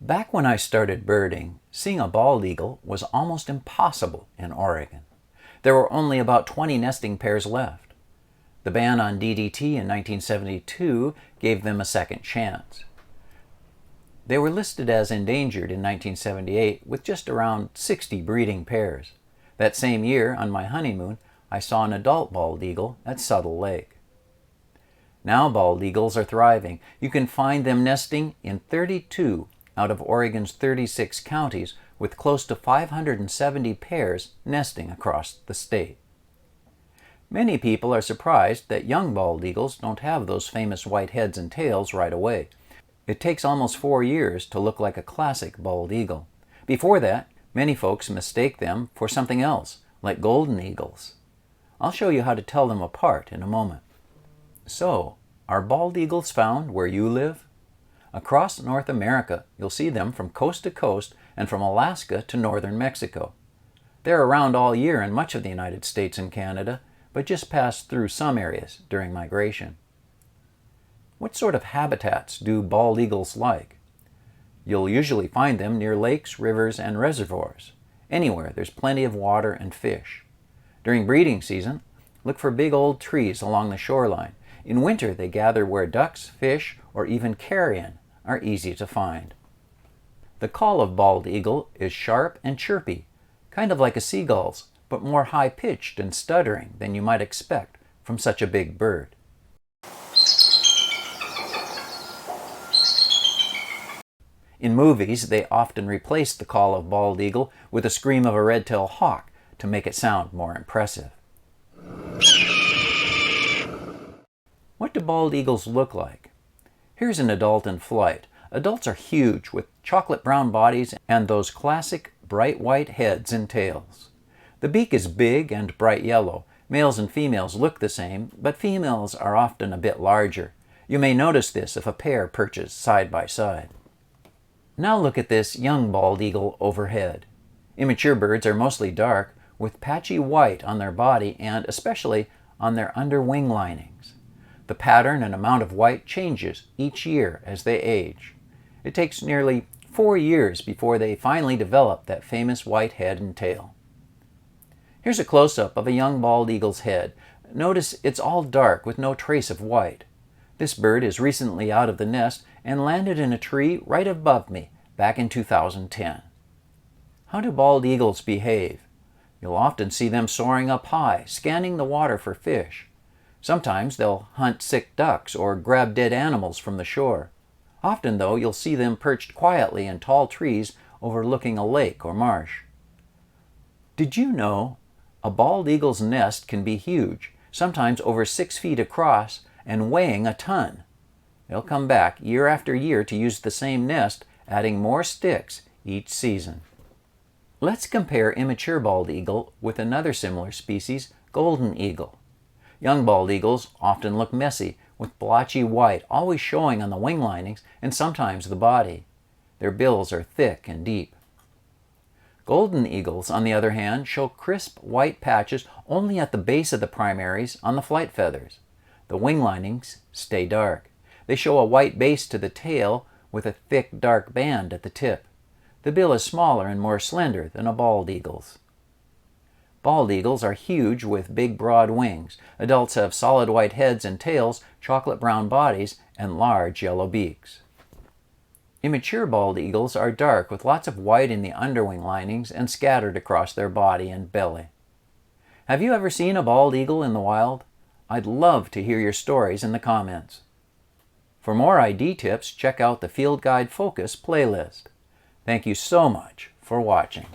Back when I started birding, seeing a bald eagle was almost impossible in Oregon. There were only about 20 nesting pairs left. The ban on DDT in 1972 gave them a second chance. They were listed as endangered in 1978 with just around 60 breeding pairs. That same year, on my honeymoon, I saw an adult bald eagle at Suttles Lake. Now bald eagles are thriving. You can find them nesting in 32 out of Oregon's 36 counties, with close to 570 pairs nesting across the state. Many people are surprised that young bald eagles don't have those famous white heads and tails right away. It takes almost 4 years to look like a classic bald eagle. Before that, many folks mistake them for something else, like golden eagles. I'll show you how to tell them apart in a moment. So, are bald eagles found where you live? Across North America, you'll see them from coast to coast and from Alaska to northern Mexico. They're around all year in much of the United States and Canada, but just pass through some areas during migration. What sort of habitats do bald eagles like? You'll usually find them near lakes, rivers, and reservoirs, anywhere there's plenty of water and fish. During breeding season, look for big old trees along the shoreline. In winter, they gather where ducks, fish, or even carrion are easy to find. The call of bald eagle is sharp and chirpy, kind of like a seagull's, but more high-pitched and stuttering than you might expect from such a big bird. In movies, they often replace the call of bald eagle with a scream of a red-tailed hawk to make it sound more impressive. What do bald eagles look like? Here's an adult in flight. Adults are huge, with chocolate brown bodies and those classic bright white heads and tails. The beak is big and bright yellow. Males and females look the same, but females are often a bit larger. You may notice this if a pair perches side by side. Now look at this young bald eagle overhead. Immature birds are mostly dark, with patchy white on their body and especially on their under wing linings. The pattern and amount of white changes each year as they age. It takes nearly 4 years before they finally develop that famous white head and tail. Here's a close-up of a young bald eagle's head. Notice it's all dark with no trace of white. This bird is recently out of the nest and landed in a tree right above me back in 2010. How do bald eagles behave? You'll often see them soaring up high, scanning the water for fish. Sometimes they'll hunt sick ducks or grab dead animals from the shore. Often, though, you'll see them perched quietly in tall trees overlooking a lake or marsh. Did you know a bald eagle's nest can be huge, sometimes over 6 feet across and weighing a ton? They'll come back year after year to use the same nest, adding more sticks each season. Let's compare immature bald eagle with another similar species, golden eagle. Young bald eagles often look messy, with blotchy white always showing on the wing linings and sometimes the body. Their bills are thick and deep. Golden eagles, on the other hand, show crisp white patches only at the base of the primaries on the flight feathers. The wing linings stay dark. They show a white base to the tail with a thick dark band at the tip. The bill is smaller and more slender than a bald eagle's. Bald eagles are huge with big broad wings. Adults have solid white heads and tails, chocolate brown bodies, and large yellow beaks. Immature bald eagles are dark with lots of white in the underwing linings and scattered across their body and belly. Have you ever seen a bald eagle in the wild? I'd love to hear your stories in the comments. For more ID tips, check out the Field Guide Focus playlist. Thank you so much for watching.